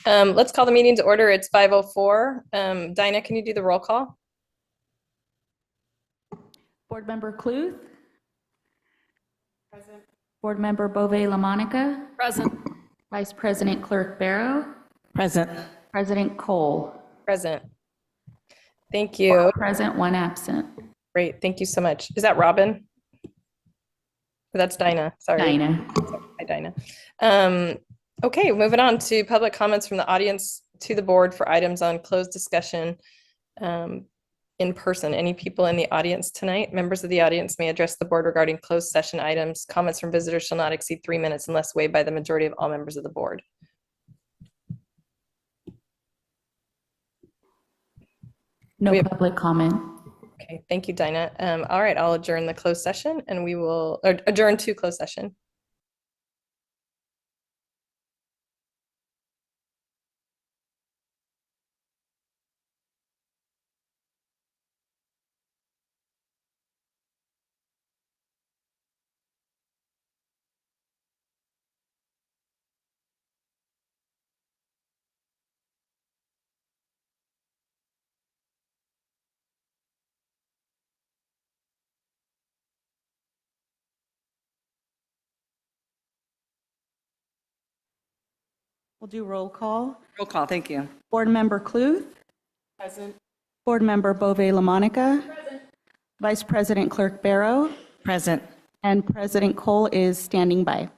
Let's call the meeting to order. It's 5:04. Dinah, can you do the roll call? Board Member Cluth? Present. Board Member Bove-LaMonica? Present. Vice President Clerk Barrow? Present. President Cole? Present. Thank you. Present, one absent. Great. Thank you so much. Is that Robin? That's Dinah. Sorry. Dinah. Hi, Dinah. Okay, moving on to public comments from the audience to the board for items on closed discussion in person. Any people in the audience tonight? Members of the audience may address the board regarding closed session items. Comments from visitors shall not exceed 3 minutes unless waived by the majority of all members of the board. No public comment. Okay, thank you, Dinah. All right, I'll adjourn the closed session and we will adjourn to closed session. We'll do roll call. Roll call, thank you. Board Member Cluth? Present. Board Member Bove-LaMonica? Present. Vice President Clerk Barrow? Present. And President Cole is standing by.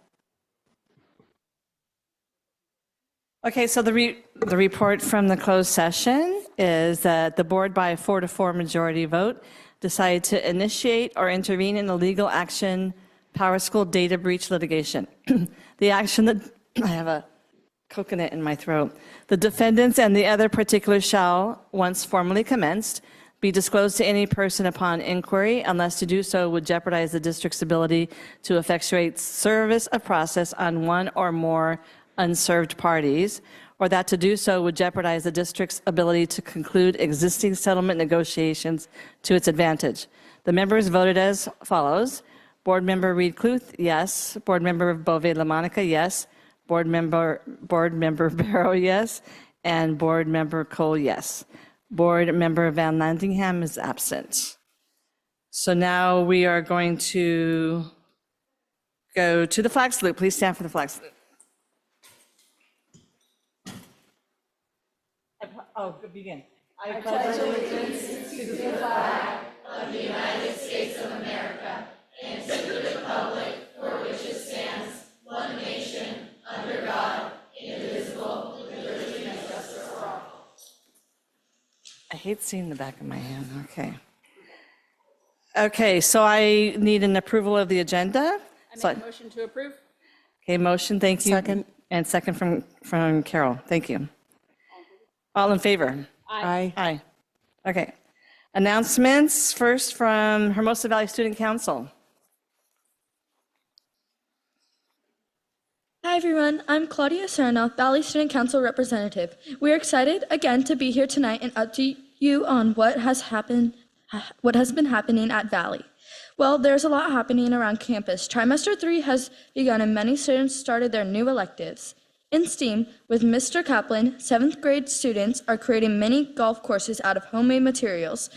Okay, so the report from the closed session is that the board by a 4-4 majority vote decided to initiate or intervene in a legal action, Power School data breach litigation. The action that, I have a coconut in my throat. The defendants and the other particulars shall, once formally commenced, be disclosed to any person upon inquiry, unless to do so would jeopardize the district's ability to effectuate service of process on one or more unserved parties, or that to do so would jeopardize the district's ability to conclude existing settlement negotiations to its advantage. The members voted as follows. Board Member Reed Cluth, yes. Board Member Bove-LaMonica, yes. Board Member Barrow, yes. And Board Member Cole, yes. Board Member Van Landingham is absent. So now we are going to go to the flag salute. Please stand for the flag salute. Oh, begin. I pledge allegiance to the flag of the United States of America and to the republic for which it stands, one nation, under God, indivisible, with liberty and justice for all. I hate seeing the back of my hand. Okay. Okay, so I need an approval of the agenda. I make a motion to approve. Okay, motion, thank you. Second. And second from Carol, thank you. All in favor? Aye. Aye. Okay. Announcements, first from Hermosa Valley Student Council. Hi everyone, I'm Claudia Serna, Valley Student Council representative. We're excited again to be here tonight and update you on what has been happening at Valley. Well, there's a lot happening around campus. Trimester 3 has begun and many students started their new electives. In STEAM, with Mr. Kaplan, 7th grade students are creating mini golf courses out of homemade materials.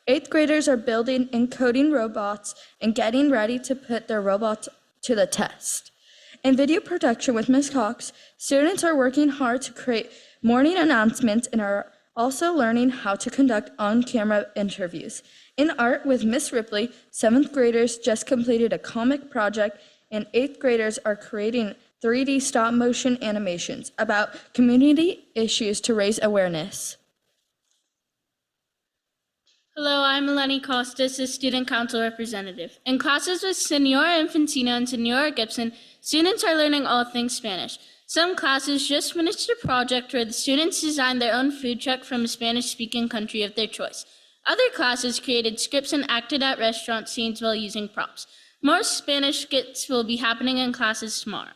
8th graders are building and coding robots and getting ready to put their robots to the test. In video production with Ms. Cox, students are working hard to create morning announcements and are also learning how to conduct on-camera interviews. In art with Ms. Ripley, 7th graders just completed a comic project and 8th graders are creating 3D stop-motion animations about community issues to raise awareness. Hello, I'm Eleni Costas, a student council representative. In classes with Senora Infantino and Senora Gibson, students are learning all things Spanish. Some classes just finished a project where the students designed their own food truck from a Spanish-speaking country of their choice. Other classes created scripts and acted out restaurant scenes while using props. More Spanish skits will be happening in classes tomorrow.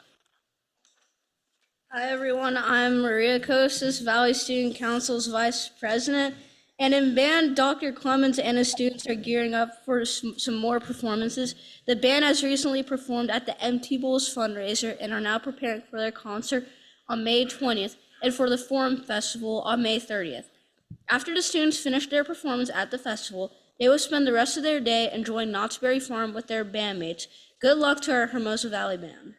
Hi everyone, I'm Maria Costas, Valley Student Council's Vice President. And in band, Dr. Clemens and his students are gearing up for some more performances. The band has recently performed at the Empty Bowls fundraiser and are now preparing for their concert on May 20th. and for the Forum Festival on May 30th. After the students finish their performance at the festival, they will spend the rest of their day enjoying Knott's Berry Farm with their bandmates. Good luck to our Hermosa Valley Band.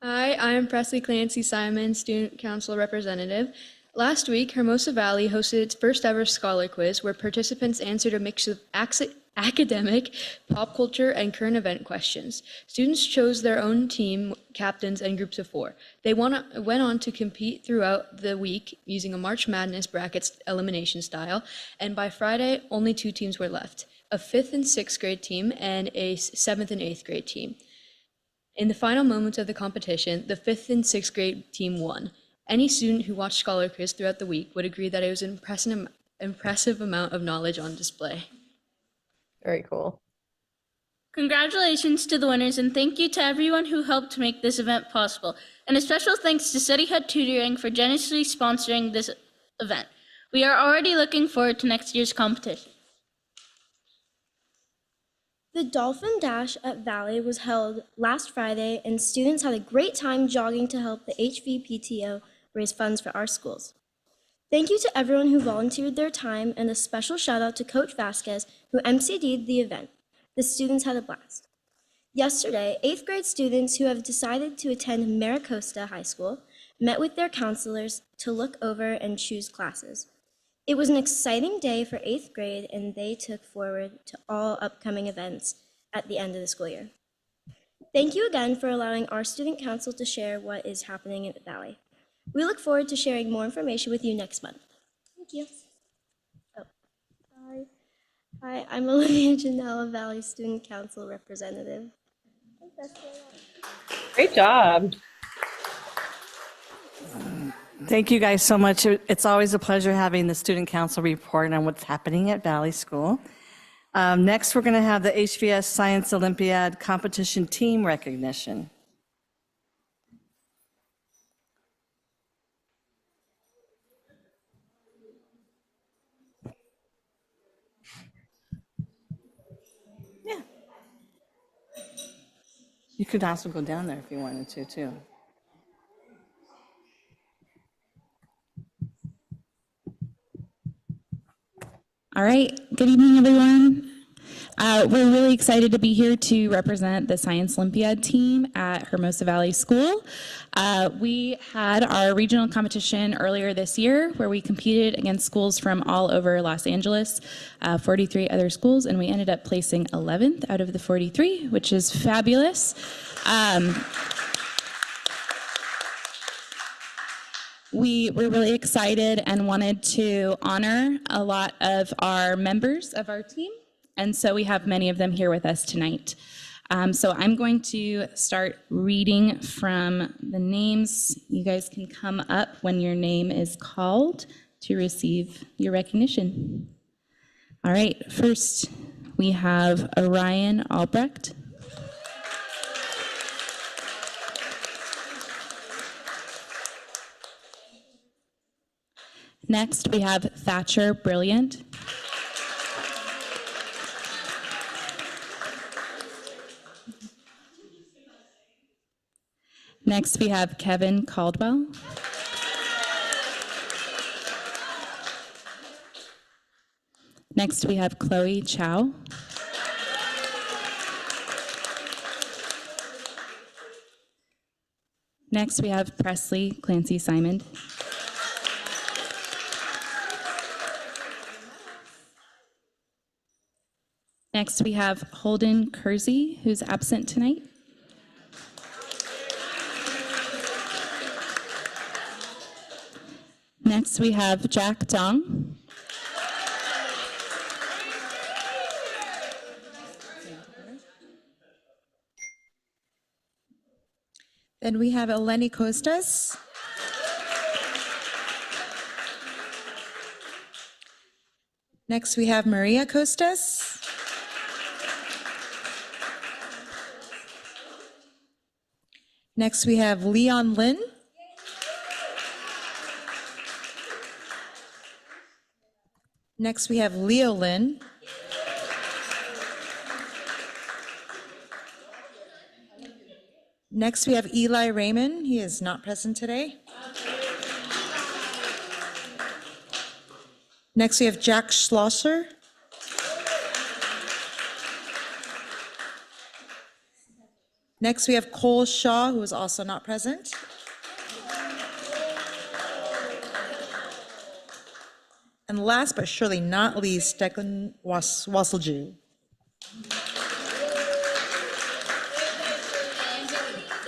Hi, I am Presley Clancy Simon, Student Council Representative. Last week, Hermosa Valley hosted its first ever Scholar Quiz, where participants answered a mix of academic, pop culture, and current event questions. Students chose their own team, captains, and groups of 4. They went on to compete throughout the week using a March Madness brackets elimination style, and by Friday, only 2 teams were left, a 5th and 6th grade team and a 7th and 8th grade team. In the final moments of the competition, the 5th and 6th grade team won. Any student who watched Scholar Quiz throughout the week would agree that it was an impressive amount of knowledge on display. Very cool. Congratulations to the winners, and thank you to everyone who helped make this event possible. And a special thanks to Study Head Tutoring for generously sponsoring this event. We are already looking forward to next year's competition. The Dolphin Dash at Valley was held last Friday, and students had a great time jogging to help the HVPTO raise funds for our schools. Thank you to everyone who volunteered their time, and a special shout out to Coach Vasquez, who MCD'd the event. The students had a blast. Yesterday, 8th grade students who have decided to attend Maricosta High School met with their counselors to look over and choose classes. It was an exciting day for 8th grade, and they took forward to all upcoming events at the end of the school year. Thank you again for allowing our student council to share what is happening at Valley. We look forward to sharing more information with you next month. Thank you. Oh, sorry. Hi, I'm Olivia Janella, Valley Student Council Representative. Great job. Thank you guys so much. It's always a pleasure having the student council report on what's happening at Valley School. Next, we're going to have the HVS Science Olympiad competition team recognition. Yeah. You could also go down there if you wanted to, too. All right, good evening, everyone. We're really excited to be here to represent the Science Olympiad team at Hermosa Valley School. We had our regional competition earlier this year where we competed against schools from all over Los Angeles, 43 other schools, and we ended up placing 11th out of the 43, which is fabulous. We were really excited and wanted to honor a lot of our members of our team, and so we have many of them here with us tonight. So I'm going to start reading from the names. You guys can come up when your name is called to receive your recognition. All right, first we have Orion Albrecht. Next, we have Thatcher Brilliant. Next, we have Kevin Caldwell. Next, we have Chloe Chow. Next, we have Presley Clancy Simon. Next, we have Holden Kersey, who's absent tonight. Next, we have Jack Dong. Then we have Eleni Kostas. Next, we have Maria Kostas. Next, we have Leon Lin. Next, we have Leo Lin. Next, we have Eli Raymond. He is not present today. Next, we have Jack Schlosser. Next, we have Cole Shaw, who is also not present. And last but surely not least, Declan Wasseljew.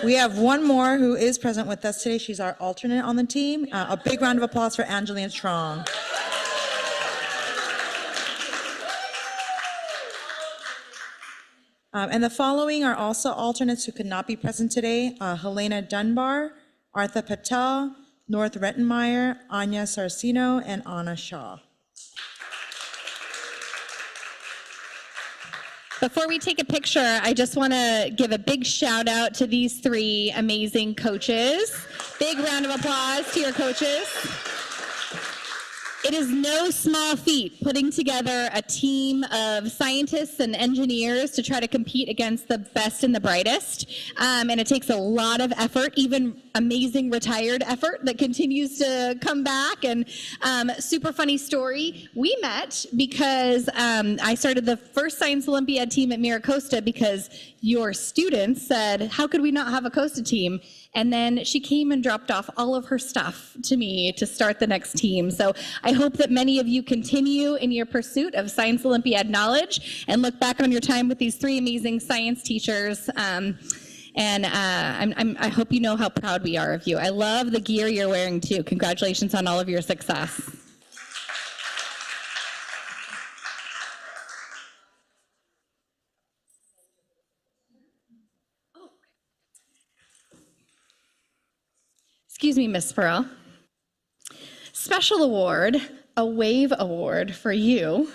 We have one more who is present with us today. She's our alternate on the team. A big round of applause for Angelina Strong. And the following are also alternates who could not be present today. Helena Dunbar, Artha Patel, North Rettenmeyer, Anya Sarcino, and Anna Shaw. Before we take a picture, I just want to give a big shout out to these three amazing coaches. Big round of applause to your coaches. It is no small feat putting together a team of scientists and engineers to try to compete against the best and the brightest. And it takes a lot of effort, even amazing retired effort that continues to come back. And super funny story, we met because I started the first Science Olympiad team at Miracosta because your students said, how could we not have a Costa team? And then she came and dropped off all of her stuff to me to start the next team. So I hope that many of you continue in your pursuit of Science Olympiad knowledge and look back on your time with these three amazing science teachers. I hope you know how proud we are of you. I love the gear you're wearing too. Congratulations on all of your success. Excuse me, Miss Pearl. Special award, a WAVE award for you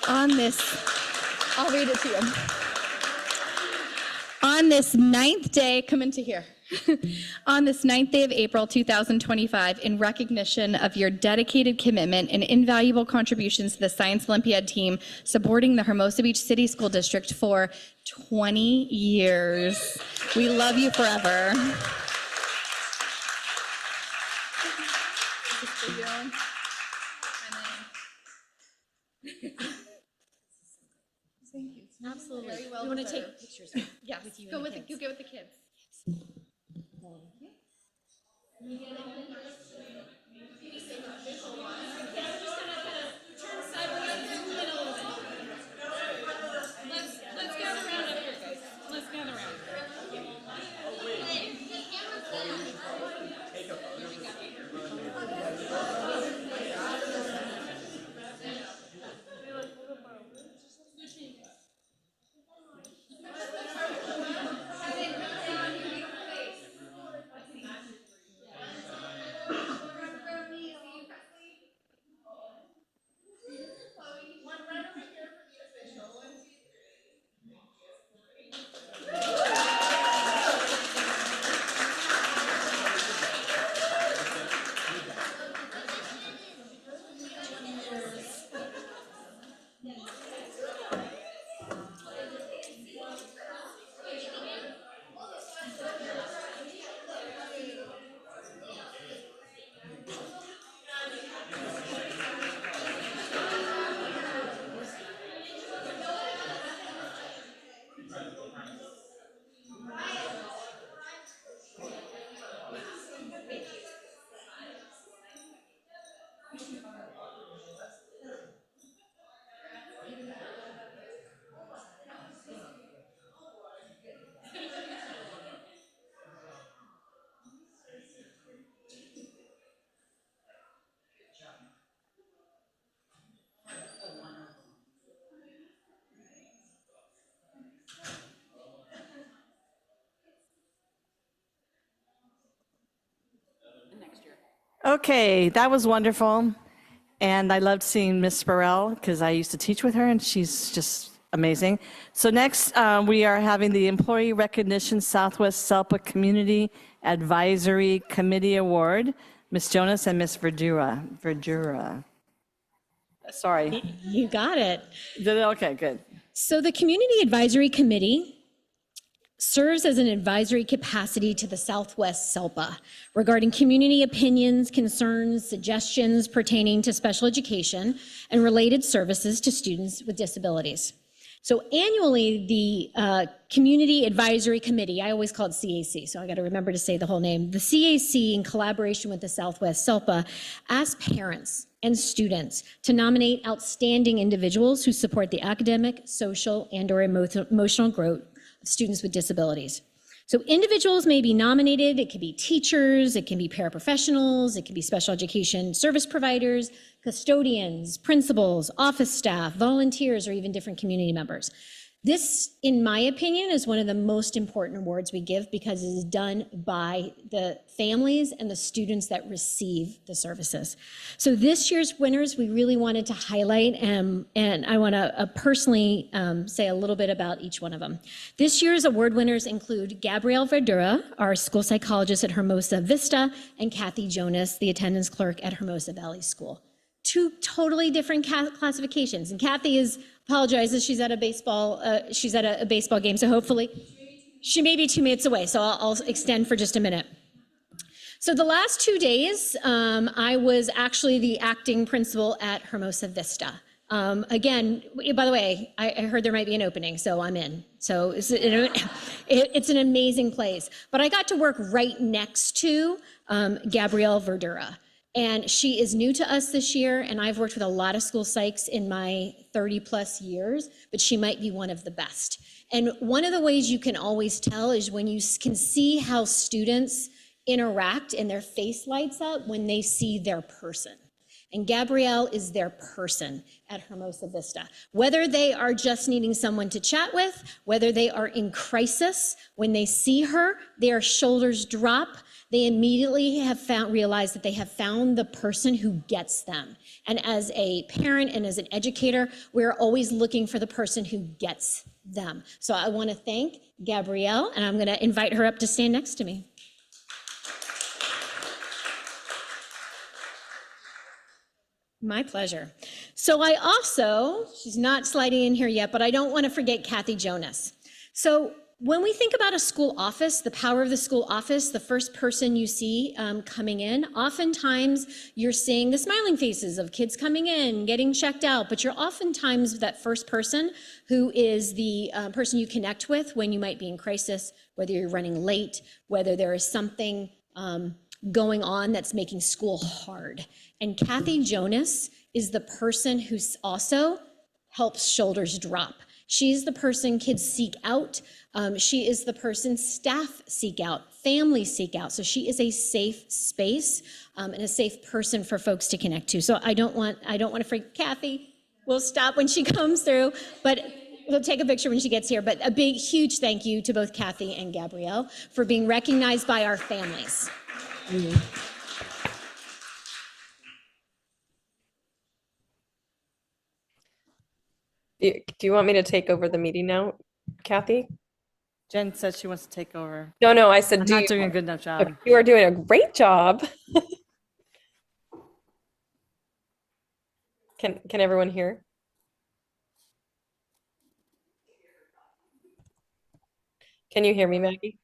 on this, I'll read it to you. On this 9th day, come into here. On this 9th day of April 2025, in recognition of your dedicated commitment and invaluable contributions to the Science Olympiad team supporting the Hermosa Beach City School District for 20 years. We love you forever. Absolutely. Very well. You want to take pictures? Yes. With you. Go with the kids. Let's gather around up here, guys. Let's gather around. Okay, that was wonderful. And I loved seeing Miss Burrell because I used to teach with her and she's just amazing. So next, we are having the Employee Recognition Southwest SELPA Community Advisory Committee Award, Miss Jonas and Miss Verdura. Sorry. You got it. Did it? Okay, good. So the Community Advisory Committee serves as an advisory capacity to the Southwest SELPA regarding community opinions, concerns, suggestions pertaining to special education and related services to students with disabilities. So annually, the Community Advisory Committee, I always call it CAC, so I got to remember to say the whole name. The CAC, in collaboration with the Southwest SELPA, asks parents and students to nominate outstanding individuals who support the academic, social, and/or emotional growth of students with disabilities. So individuals may be nominated. It could be teachers, it can be paraprofessionals, it can be special education service providers, custodians, principals, office staff, volunteers, or even different community members. This, in my opinion, is one of the most important awards we give because it is done by the families and the students that receive the services. So this year's winners, we really wanted to highlight, and I want to personally say a little bit about each one of them. This year's award winners include Gabrielle Verdura, our school psychologist at Hermosa Vista, and Kathy Jonas, the attendance clerk at Hermosa Valley School. Two totally different classifications, and Kathy apologizes. She's at a baseball. She's at a baseball game, so hopefully she may be 2 minutes away. So I'll extend for just a minute. So the last 2 days, I was actually the acting principal at Hermosa Vista. Again, by the way, I heard there might be an opening, so I'm in. So it's an amazing place. But I got to work right next to Gabrielle Verdura. And she is new to us this year, and I've worked with a lot of school psychs in my 30 plus years, but she might be one of the best. And one of the ways you can always tell is when you can see how students interact and their face lights up when they see their person. And Gabrielle is their person at Hermosa Vista. Whether they are just needing someone to chat with, whether they are in crisis, when they see her, their shoulders drop. They immediately have realized that they have found the person who gets them. And as a parent and as an educator, we're always looking for the person who gets them. So I want to thank Gabrielle, and I'm going to invite her up to stand next to me. My pleasure. So I also, she's not sliding in here yet, but I don't want to forget Kathy Jonas. So when we think about a school office, the power of the school office, the first person you see coming in, oftentimes you're seeing the smiling faces of kids coming in, getting checked out, but you're oftentimes that first person who is the person you connect with when you might be in crisis, whether you're running late, whether there is something going on that's making school hard. And Kathy Jonas is the person who also helps shoulders drop. She's the person kids seek out. She is the person staff seek out, families seek out. So she is a safe space and a safe person for folks to connect to. So I don't want to forget Kathy. We'll stop when she comes through, but we'll take a picture when she gets here. But a big, huge thank you to both Kathy and Gabrielle for being recognized by our families. Mm-hmm. Do you want me to take over the meeting now, Kathy? Jen said she wants to take over. No, I said I'm not doing a good enough job. You are doing a great job. Can everyone hear? Can you hear me, Maggie?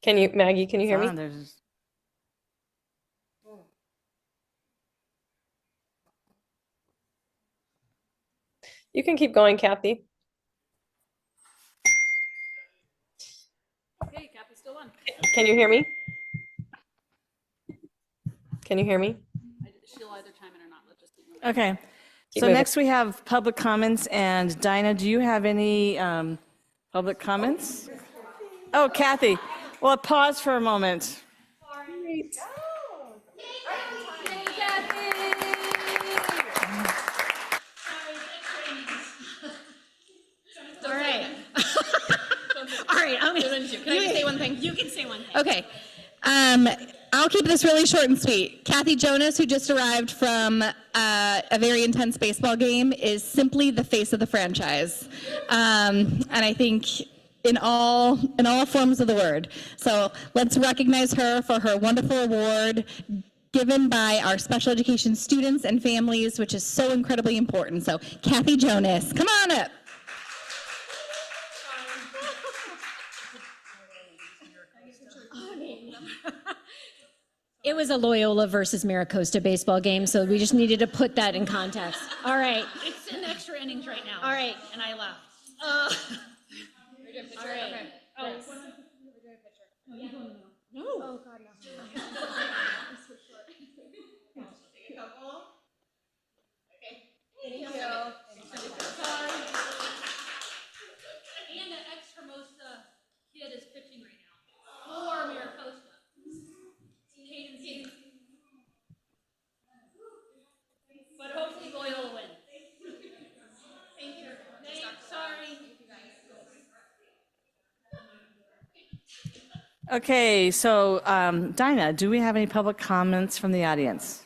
Maggie, can you hear me? You can keep going, Kathy. Okay, Kathy still on. Can you hear me? Can you hear me? She'll either chime in or not. Let's just keep moving. Okay. Keep So moving. next we have public comments, and Dinah, do you have any public comments? Oh, Kathy. Well, pause for a moment. Great. All right. All right. Can I just say one thing? You can say one thing. Okay. I'll keep this really short and sweet. Kathy Jonas, who just arrived from a very intense baseball game, is simply the face of the franchise. And I think in all forms of the word. So let's recognize her for her wonderful award. given by our special education students and families, which is so incredibly important. So Kathy Jonas, come on up. It was a Loyola versus Maricosta baseball game, so we just needed to put that in context. All right. It's in extra innings right now. All right. And I left. All right. right. Oh, No. Oh, God, no. Thank you. And the ex-Hermosa kid is pitching right now. For Maricosta. Hayden. But hopefully Loyola win. Thank you. Sorry. Okay, so Dinah, do we have any public comments from the audience?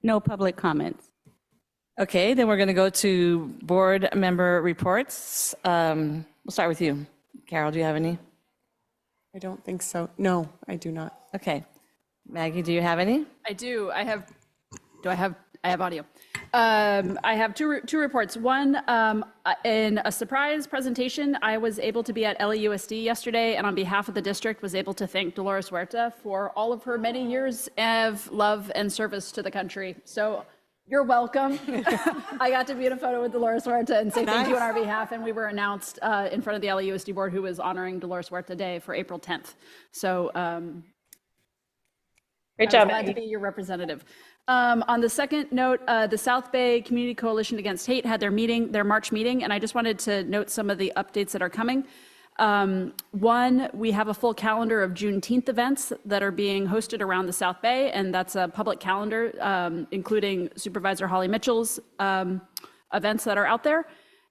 No public comments. Okay, then we're going to go to board member reports. We'll start with you. Carol, do you have any? I don't think so. No, I do not. Okay. Maggie, do you have any? I do. I have audio. I have two reports. One, in a surprise presentation, I was able to be at LAUSD yesterday, and on behalf of the district was able to thank Dolores Huerta for all of her many years of love and service to the country. So you're welcome. I got to be in a photo with Dolores Huerta and say thank you on our behalf, and we were announced in front of the LAUSD board who was honoring Dolores Huerta Day for April 10th. So Great job. glad to be your representative. On the second note, the South Bay Community Coalition Against Hate had their March meeting, and I just wanted to note some of the updates that are coming. One, we have a full calendar of Juneteenth events that are being hosted around the South Bay, and that's a public calendar, including Supervisor Holly Mitchell's events that are out there.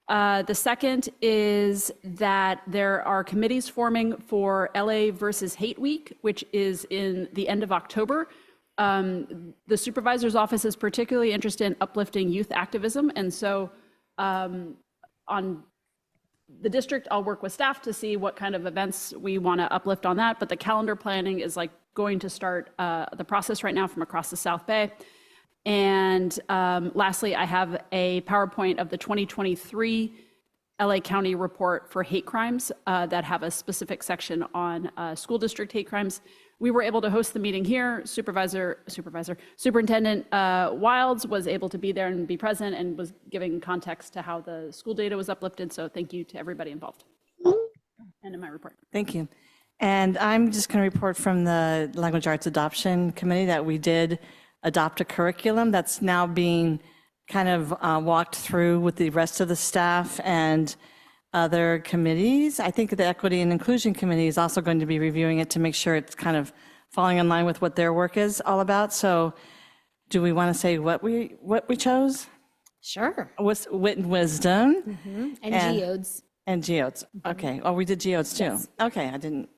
The second is that there are committees forming for LA versus Hate Week, which is in the end of October. The supervisor's office is particularly interested in uplifting youth activism, and so on the district, I'll work with staff to see what kind of events we want to uplift on that, but the calendar planning is like going to start the process right now from across the South Bay. And lastly, I have a PowerPoint of the 2023 LA County report for hate crimes that have a specific section on school district hate crimes. We were able to host the meeting here. Superintendent Wilds was able to be there and be present and was giving context to how the school data was uplifted. So thank you to everybody involved. End of my report. Thank you. And I'm just going to report from the Language Arts Adoption Committee that we did adopt a curriculum that's now being kind of walked through with the rest of the staff and other committees. I think the Equity and Inclusion Committee is also going to be reviewing it to make sure it's kind of falling in line with what their work is all about. So do we want to say what we chose? Sure. Wit and wisdom. And geodes. And geodes. Okay. Oh, we did geodes too. Yes. Okay. I didn't.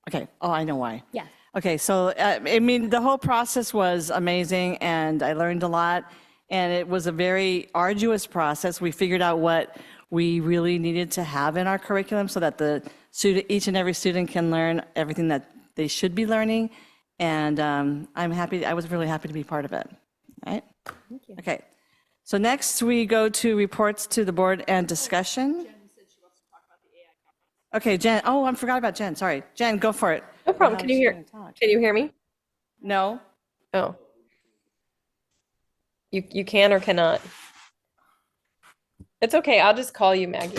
Okay. Oh, I know why. Yeah. Okay. So, I mean, the whole process was amazing and I learned a lot, and it was a very arduous process. We figured out what we really needed to have in our curriculum so that the student, each and every student can learn everything that they should be learning. And I'm happy, I was really happy to be part of it. All right? Thank you. Okay. So next we go to reports to the board and discussion. Okay, Jen. Oh, I forgot about Jen. Sorry. Jen, go for it. No problem. Can you hear me? No. Oh. You can or cannot. It's okay. I'll just call you, Maggie.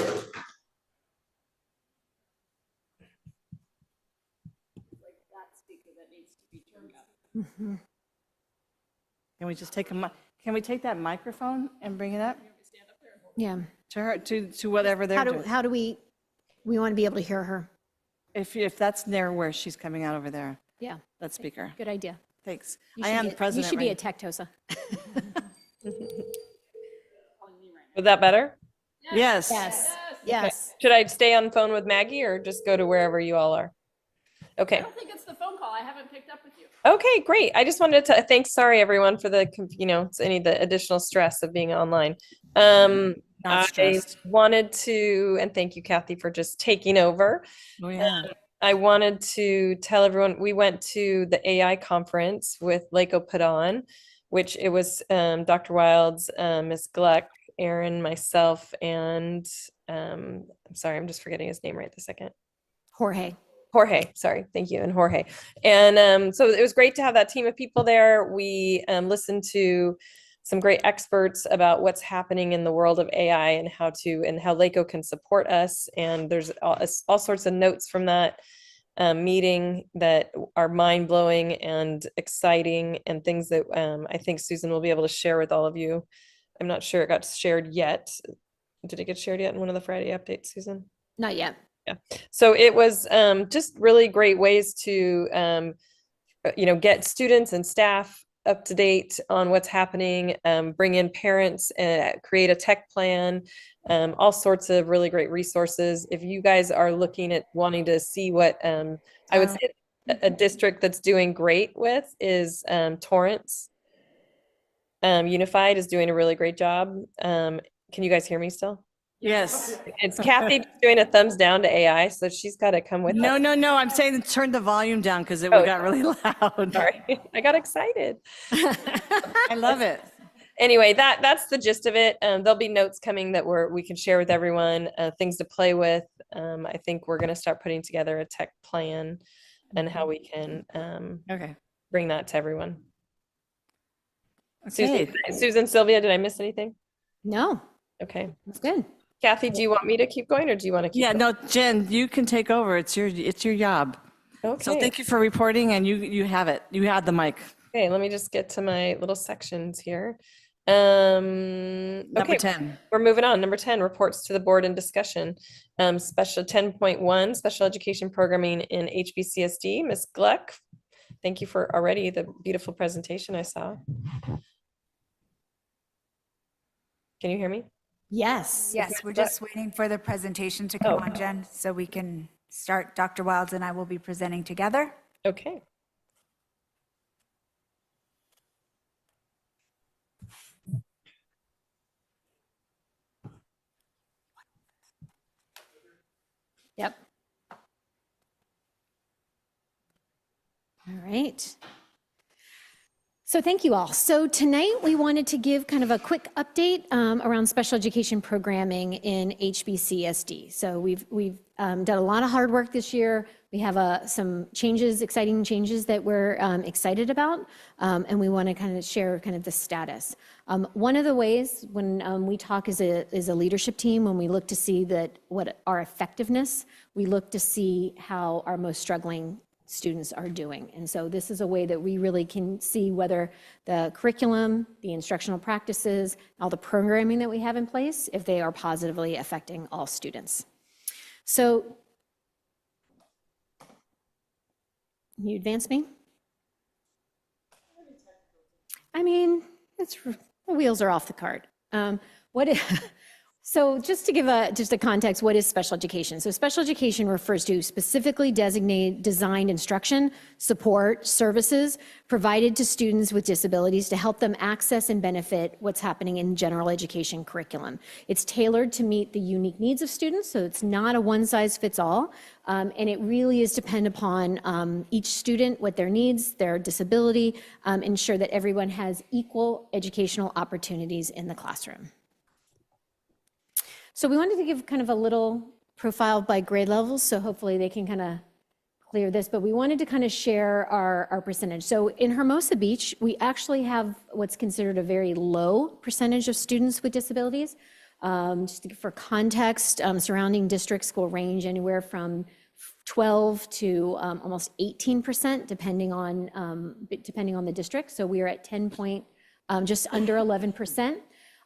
Can we just take can we take that microphone and bring it up Yeah. to her, to whatever they're doing? How do we want to be able to hear her? If that's near where she's coming out over there, Yeah. that speaker. Good idea. Thanks. You I should am be the president. You should be a right? tech Tosa. Was that better? Yes. Yes. Okay. Yes. Should I stay on phone with Maggie or just go to wherever you all are? Okay. I don't think it's the phone call. I haven't picked up with you. Okay, great. I just wanted to thank, sorry everyone for the, any of the additional stress of being online. Not I stressed. wanted to, and thank you, Kathy, for just taking over. Oh, yeah. I wanted to tell everyone we went to the AI conference with Lako put on, which it was Dr. Wilds, Ms. Gluck, Aaron, myself, and I'm sorry, I'm just forgetting his name right this second. Jorge. Jorge, sorry, thank you, and Jorge. And so it was great to have that team of people there. We listened to some great experts about what's happening in the world of AI and how Lako can support us. And there's all sorts of notes from that meeting that are mind blowing and exciting, and things that I think Susan will be able to share with all of you. I'm not sure it got shared yet. Did it get shared yet in one of the Friday updates, Susan? Not yet. Yeah. So it was just really great ways to, get students and staff up to date on what's happening, bring in parents, create a tech plan, all sorts of really great resources. If you guys are looking at wanting to see what I would say a district that's doing great with is Torrance. Unified is doing a really great job. Can you guys hear me still? Yes. It's Kathy doing a thumbs down to AI, so she's got to come with No, us. no, I'm saying turn the volume down because it Oh, got really loud. Sorry, I got excited. I love it. Anyway, that's the gist of it. There'll be notes coming that we can share with everyone, things to play with. I think we're going to start putting together a tech plan and how we can bring that to everyone. Okay. Susan, Sylvia, did I miss anything? No. Okay. That's good. Kathy, do you want me to keep going, or do you want to keep going? No, Jen, you can take over. It's your job. Okay. So thank you for reporting, and you have it. You have the mic. Okay, let me just get to my little sections here. Number 10. We're moving on. Number 10, reports to the board and discussion. Special 10.1, special education programming in HBCSD. Ms. Gluck, thank you for already the beautiful presentation I saw. Can you hear me? Yes, we're just waiting for the presentation to come on, Jen, so we can start. Dr. Wilds and I will be presenting together. Okay. Yep. All right. So thank you all. So tonight we wanted to give kind of a quick update around special education programming in HBCSD. So we've done a lot of hard work this year. We have some changes, exciting changes that we're excited about, and we want to kind of share kind of the status. One of the ways when we talk as a leadership team, when we look to see what our effectiveness, we look to see how our most struggling students are doing. And so this is a way that we really can see whether the curriculum, the instructional practices, all the programming that we have in place, if they are positively affecting all students. So, can you advance me? I mean, the wheels are off the cart. So just to give just a context, what is special education? So special education refers to specifically designated designed instruction, support, services provided to students with disabilities to help them access and benefit what's happening in general education curriculum. It's tailored to meet the unique needs of students, so it's not a one-size-fits-all, and it really is dependent upon each student, what their needs, their disability, ensure that everyone has equal educational opportunities in the classroom. So we wanted to give kind of a little profile by grade levels, so hopefully they can kind of clear this, but we wanted to kind of share our percentage. So in Hermosa Beach, we actually have what's considered a very low percentage of students with disabilities. Just for context, surrounding districts will range anywhere from 12 to almost 18%, depending on the district. So we are at just under 11%.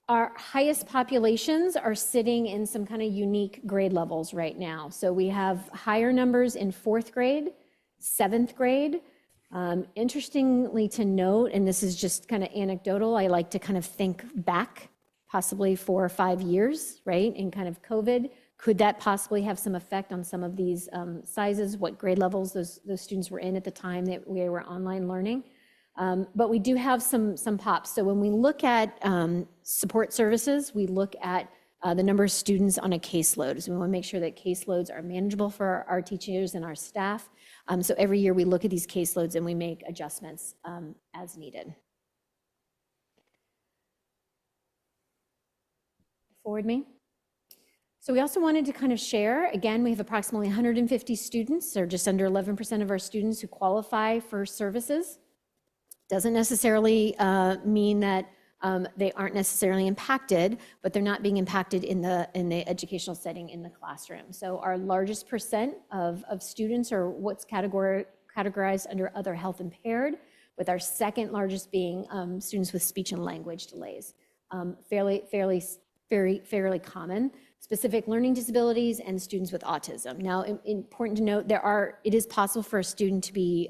Our highest populations are sitting in some kind of unique grade levels right now. So we have higher numbers in 4th grade, 7th grade. Interestingly to note, and this is just kind of anecdotal, I like to kind of think back possibly 4 or 5 years, right? In kind of COVID, could that possibly have some effect on some of these sizes, what grade levels those students were in at the time that we were online learning? But we do have some pops. So when we look at support services, we look at the number of students on a caseload. So we want to make sure that caseloads are manageable for our teachers and our staff. So every year we look at these caseloads and we make adjustments as needed. Forward me. So we also wanted to kind of share, again, we have approximately 150 students, or just under 11% of our students who qualify for services. Doesn't necessarily mean that they aren't necessarily impacted, but they're not being impacted in the educational setting in the classroom. So our largest percent of students are what's categorized under other health impaired, with our second largest being students with speech and language delays. Fairly common. Specific learning disabilities and students with autism. Now, important to note, it is possible for a student to be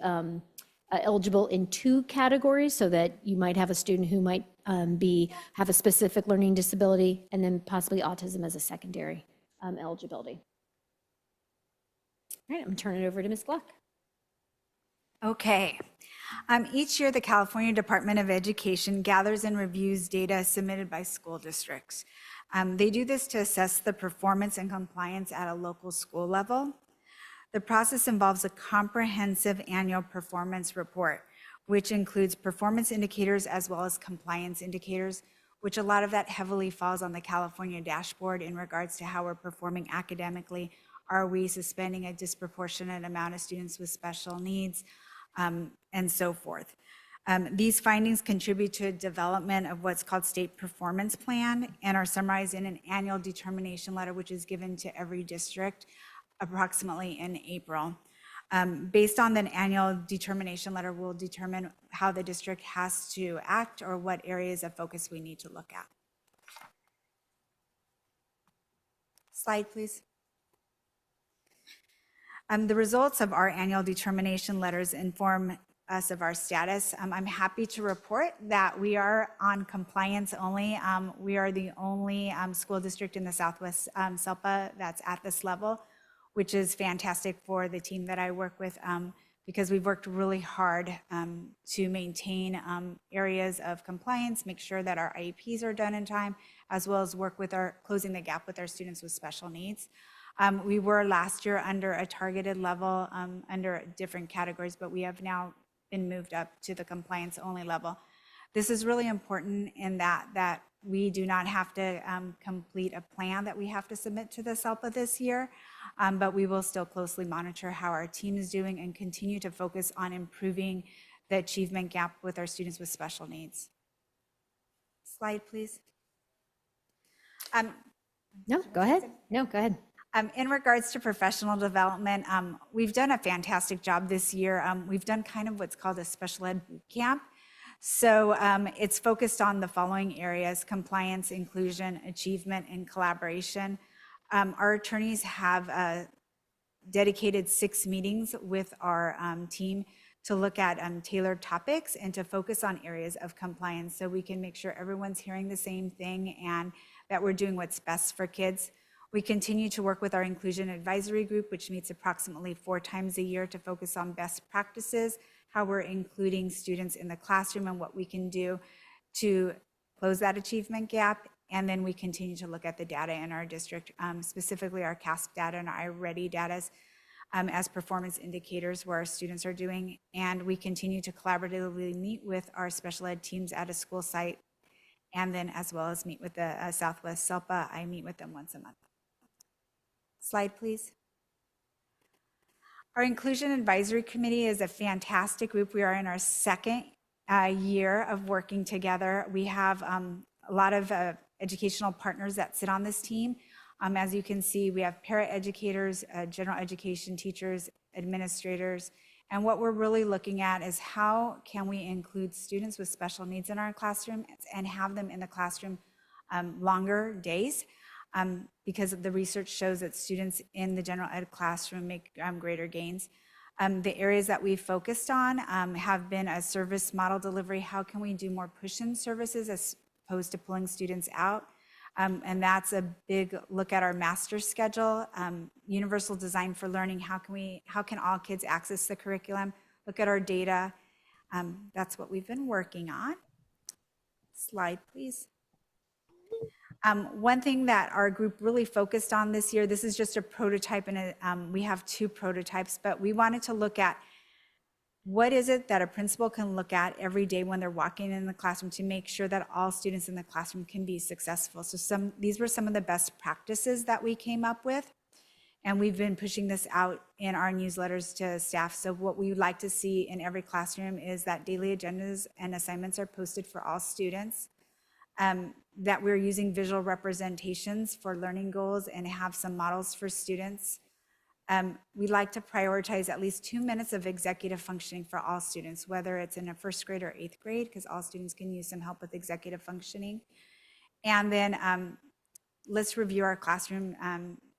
eligible in 2 categories, so that you might have a student who might have a specific learning disability and then possibly autism as a secondary eligibility. All right, I'm gonna turn it over to Ms. Gluck. Okay. Each year, the California Department of Education gathers and reviews data submitted by school districts. They do this to assess the performance and compliance at a local school level. The process involves a comprehensive annual performance report, which includes performance indicators as well as compliance indicators, which a lot of that heavily falls on the California dashboard in regards to how we're performing academically. Are we suspending a disproportionate amount of students with special needs, and so forth. These findings contribute to a development of what's called state performance plan and are summarized in an annual determination letter, which is given to every district approximately in April. Based on the annual determination letter, we'll determine how the district has to act or what areas of focus we need to look at. Slide, please. The results of our annual determination letters inform us of our status. I'm happy to report that we are on compliance only. We are the only school district in the Southwest SELPA that's at this level, which is fantastic for the team that I work with, because we've worked really hard to maintain areas of compliance, make sure that our IEPs are done in time, as well as work with closing the gap with our students with special needs. We were last year under a targeted level under different categories, but we have now been moved up to the compliance only level. This is really important in that we do not have to complete a plan that we have to submit to the SELPA this year, but we will still closely monitor how our team is doing and continue to focus on improving the achievement gap with our students with special needs. Slide, please. No, go ahead. No, go ahead. In regards to professional development, we've done a fantastic job this year. We've done kind of what's called a special ed boot camp. So it's focused on the following areas: compliance, inclusion, achievement, and collaboration. Our attorneys have dedicated 6 meetings with our team to look at tailored topics and to focus on areas of compliance, so we can make sure everyone's hearing the same thing and that we're doing what's best for kids. We continue to work with our Inclusion Advisory Group, which meets approximately 4 times a year to focus on best practices, how we're including students in the classroom and what we can do to close that achievement gap. And then we continue to look at the data in our district, specifically our CASP data and our iReady data as performance indicators where our students are doing. And we continue to collaboratively meet with our special ed teams at a school site, and then as well as meet with the Southwest SELPA. I meet with them once a month. Slide, please. Our Inclusion Advisory Committee is a fantastic group. We are in our 2nd year of working together. We have a lot of educational partners that sit on this team. As you can see, we have para-educators, general education teachers, administrators, and what we're really looking at is how can we include students with special needs in our classroom and have them in the classroom longer days. Because the research shows that students in the general ed classroom make greater gains. The areas that we've focused on have been a service model delivery. How can we do more push-in services as opposed to pulling students out? And that's a big look at our master schedule. Universal design for learning. How can all kids access the curriculum? Look at our data. That's what we've been working on. Slide, please. One thing that our group really focused on this year, this is just a prototype, and we have 2 prototypes, but we wanted to look at what is it that a principal can look at every day when they're walking in the classroom to make sure that all students in the classroom can be successful. So these were some of the best practices that we came up with. And we've been pushing this out in our newsletters to staff. So what we would like to see in every classroom is that daily agendas and assignments are posted for all students, that we're using visual representations for learning goals and have some models for students. We like to prioritize at least 2 minutes of executive functioning for all students, whether it's in a 1st grade or 8th grade, because all students can use some help with executive functioning. And then let's review our classroom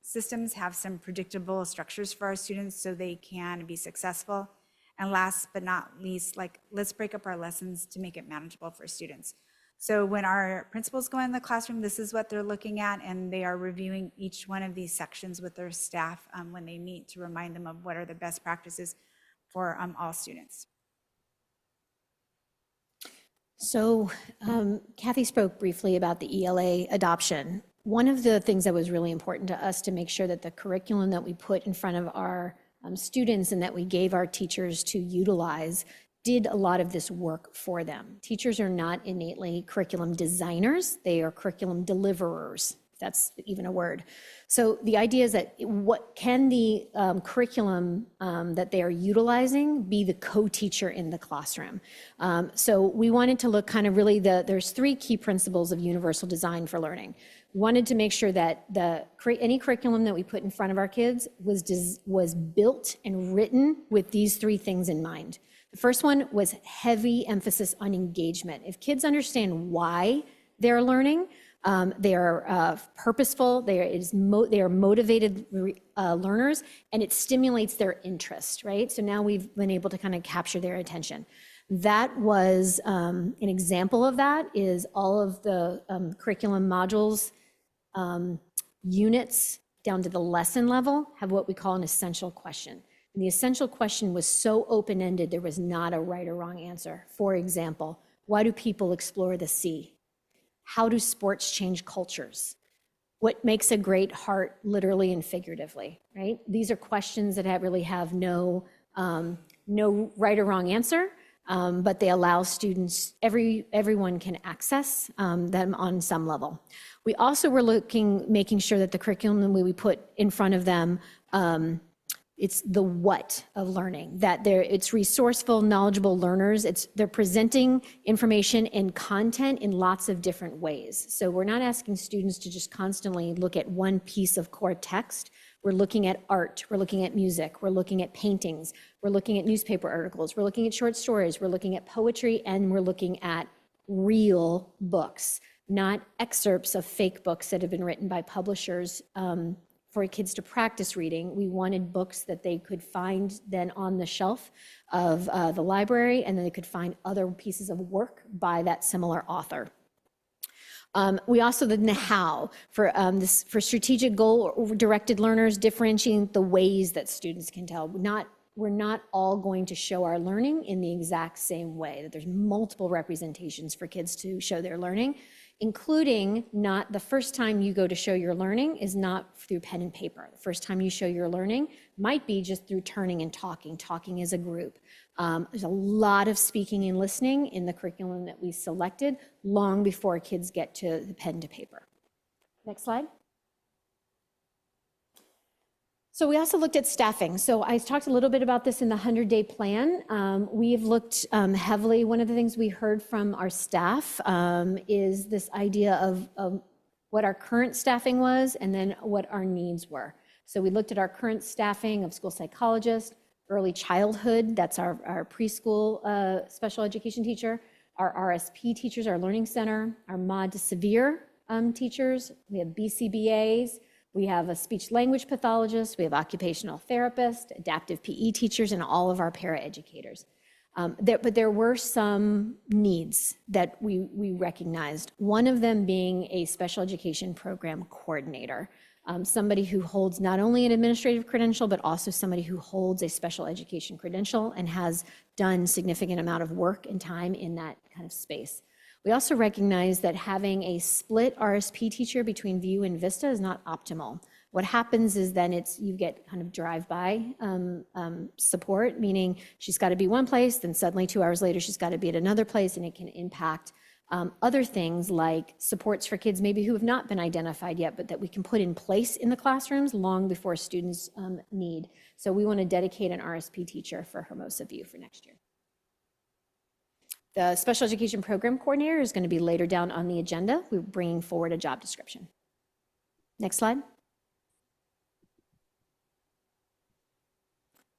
systems, have some predictable structures for our students so they can be successful. And last but not least, let's break up our lessons to make it manageable for students. So when our principals go in the classroom, this is what they're looking at, and they are reviewing each one of these sections with their staff when they meet to remind them of what are the best practices for all students. So Kathy spoke briefly about the ELA adoption. One of the things that was really important to us to make sure that the curriculum that we put in front of our students and that we gave our teachers to utilize did a lot of this work for them. Teachers are not innately curriculum designers, they are curriculum deliverers, if that's even a word. So the idea is that what can the curriculum that they are utilizing be the co-teacher in the classroom? So we wanted to look kind of really, there's 3 key principles of universal design for learning. Wanted to make sure that any curriculum that we put in front of our kids was built and written with these 3 things in mind. The first one was heavy emphasis on engagement. If kids understand why they're learning, they are purposeful, they are motivated learners, and it stimulates their interest, right? So now we've been able to kind of capture their attention. That was an example of that is all of the curriculum modules, units down to the lesson level have what we call an essential question. And the essential question was so open-ended, there was not a right or wrong answer. For example, why do people explore the sea? How do sports change cultures? What makes a great heart, literally and figuratively, right? These are questions that really have no right or wrong answer, but they allow students, everyone can access them on some level. We also were making sure that the curriculum we put in front of them, it's the what of learning, that it's resourceful, knowledgeable learners. They're presenting information and content in lots of different ways. So we're not asking students to just constantly look at one piece of core text. We're looking at art, we're looking at music, we're looking at paintings, we're looking at newspaper articles, we're looking at short stories, we're looking at poetry, and we're looking at real books, not excerpts of fake books that have been written by publishers for kids to practice reading. We wanted books that they could find then on the shelf of the library, and then they could find other pieces of work by that similar author. We also did the how for strategic goal-directed learners, differentiating the ways that students can tell. We're not all going to show our learning in the exact same way, that there's multiple representations for kids to show their learning, including not the first time you go to show your learning is not through pen and paper. The first time you show your learning might be just through turning and talking as a group. There's a lot of speaking and listening in the curriculum that we selected long before kids get to the pen to paper. Next slide. So we also looked at staffing. So I talked a little bit about this in the 100-day plan. We've looked heavily, one of the things we heard from our staff is this idea of what our current staffing was and then what our needs were. So we looked at our current staffing of school psychologists, early childhood, that's our preschool special education teacher, our RSP teachers, our learning center, our mod to severe teachers, we have BCBAs, we have a speech language pathologist, we have occupational therapists, adaptive PE teachers, and all of our paraeducators. But there were some needs that we recognized. One of them being a special education program coordinator, somebody who holds not only an administrative credential, but also somebody who holds a special education credential and has done significant amount of work and time in that kind of space. We also recognize that having a split RSP teacher between View and Vista is not optimal. What happens is then you get kind of drive-by support, meaning she's got to be one place, then suddenly 2 hours later she's got to be at another place, and it can impact other things like supports for kids maybe who have not been identified yet, but that we can put in place in the classrooms long before students need. So we want to dedicate an RSP teacher for Hermosa View for next year. The special education program coordinator is going to be later down on the agenda. We're bringing forward a job description. Next slide.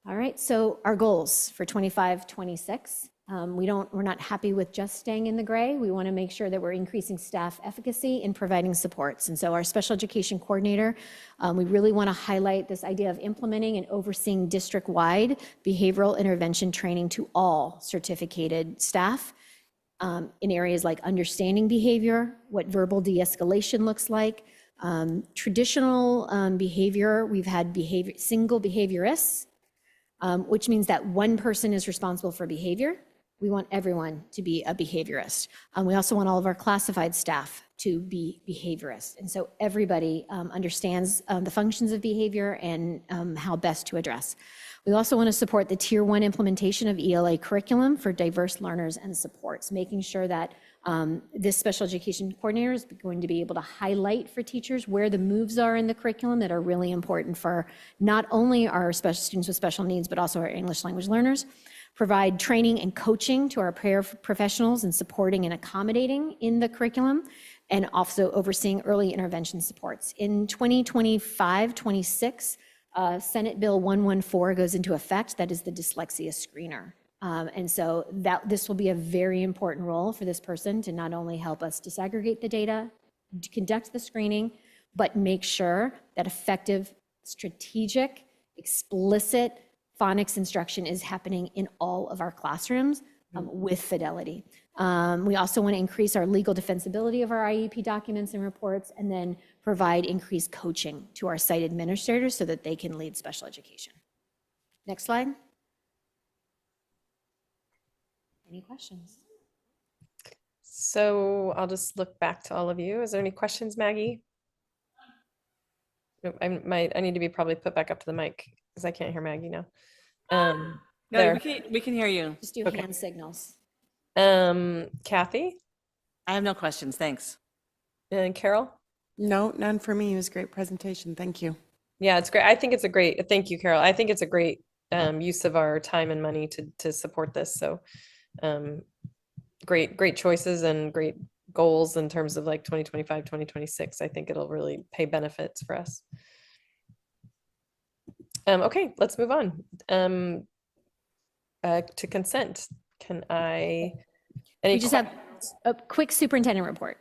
All right, so our goals for 25-26. We're not happy with just staying in the gray. We want to make sure that we're increasing staff efficacy in providing supports. And so our special education coordinator, we really want to highlight this idea of implementing and overseeing district-wide behavioral intervention training to all certificated staff in areas like understanding behavior, what verbal de-escalation looks like, traditional behavior. We've had single behaviorists, which means that one person is responsible for behavior. We want everyone to be a behaviorist. We also want all of our classified staff to be behaviorists. And so everybody understands the functions of behavior and how best to address. We also want to support the Tier 1 implementation of ELA curriculum for diverse learners and supports, making sure that this special education coordinator is going to be able to highlight for teachers where the moves are in the curriculum that are really important for not only our students with special needs, but also our English language learners. Provide training and coaching to our professionals and supporting and accommodating in the curriculum, and also overseeing early intervention supports. In 2025-26, Senate Bill 114 goes into effect. That is the dyslexia screener. And so this will be a very important role for this person to not only help us disaggregate the data, conduct the screening, but make sure that effective, strategic, explicit phonics instruction is happening in all of our classrooms with fidelity. We also want to increase our legal defensibility of our IEP documents and reports, and then provide increased coaching to our site administrators so that they can lead special education. Next slide. Any questions? So I'll just look back to all of you. Is there any questions, Maggie? No, I need to be probably put back up to the mic because I can't hear Maggie now. No, there. we can hear you. Just do hand signals. Kathy I have no questions, thanks. and Carol? No, none for me. It was a great presentation. Thank you. Yeah, it's great. I think it's a great, thank you, Carol. I think it's a great use of our time and money to support this. So great choices and great goals in terms of like 2025, 2026. I think it'll really pay benefits for us. Okay, let's move on to consent. Can I? We just have a quick superintendent report.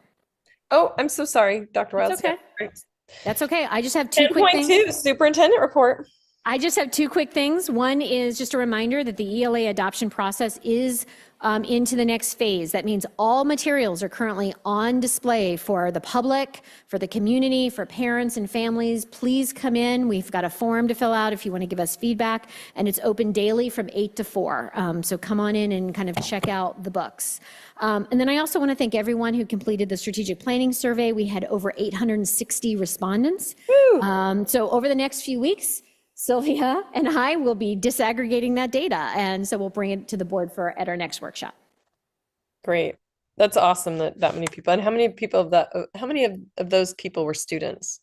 Oh, I'm so sorry, Dr. Wild. That's okay. That's okay. I just have two quick things. 10.2 superintendent report. I just have two quick things. One is just a reminder that the ELA adoption process is into the next phase. That means all materials are currently on display for the public, for the community, for parents and families. Please come in. We've got a form to fill out if you want to give us feedback, and it's open daily from 8 to 4. So come on in and kind of check out the books. And then I also want to thank everyone who completed the strategic planning survey. We had over 860 respondents. So over the next few weeks, Sylvia and I will be disaggregating that data, and so we'll bring it to the board at our next workshop. Great. That's awesome that many people. And how many of those people were students?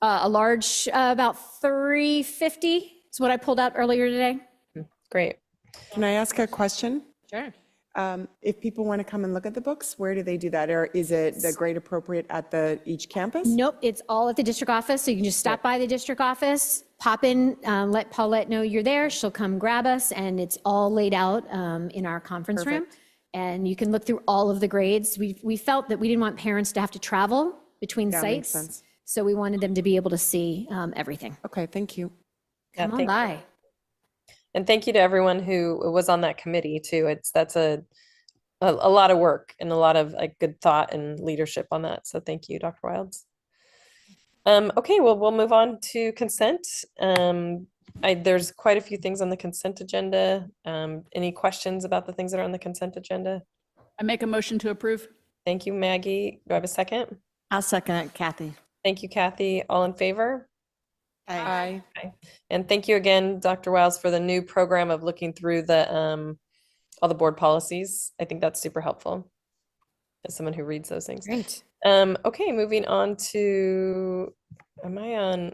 A large, about 350 is what I pulled out earlier today. Great. Can I ask a question? Sure. If people want to come and look at the books, where do they do that? Or is it the grade appropriate at each campus? Nope, it's all at the district office. So you can just stop by the district office, pop in, let Paulette know you're there. She'll come grab us, and it's all laid out in our conference room. And you can look through all of the grades. We felt that we didn't want parents to have to travel between That makes sites. sense. So we wanted them to be able to see everything. Okay, thank you. Come on by. And thank you to everyone who was on that committee too. That's a lot of work and a lot of like good thought and leadership on that. So thank you, Dr. Wilds. Okay, well, we'll move on to consent. There's quite a few things on the consent agenda. Any questions about the things that are on the consent agenda? I make a motion to approve. Thank you, Maggie. Do I have a second? I'll second it, Kathy. Thank you, Kathy. All in favor? Aye. Okay. And thank you again, Dr. Wiles, for the new program of looking through the all the board policies. I think that's super helpful as someone who reads those things. Great. Okay, moving on to, am I on,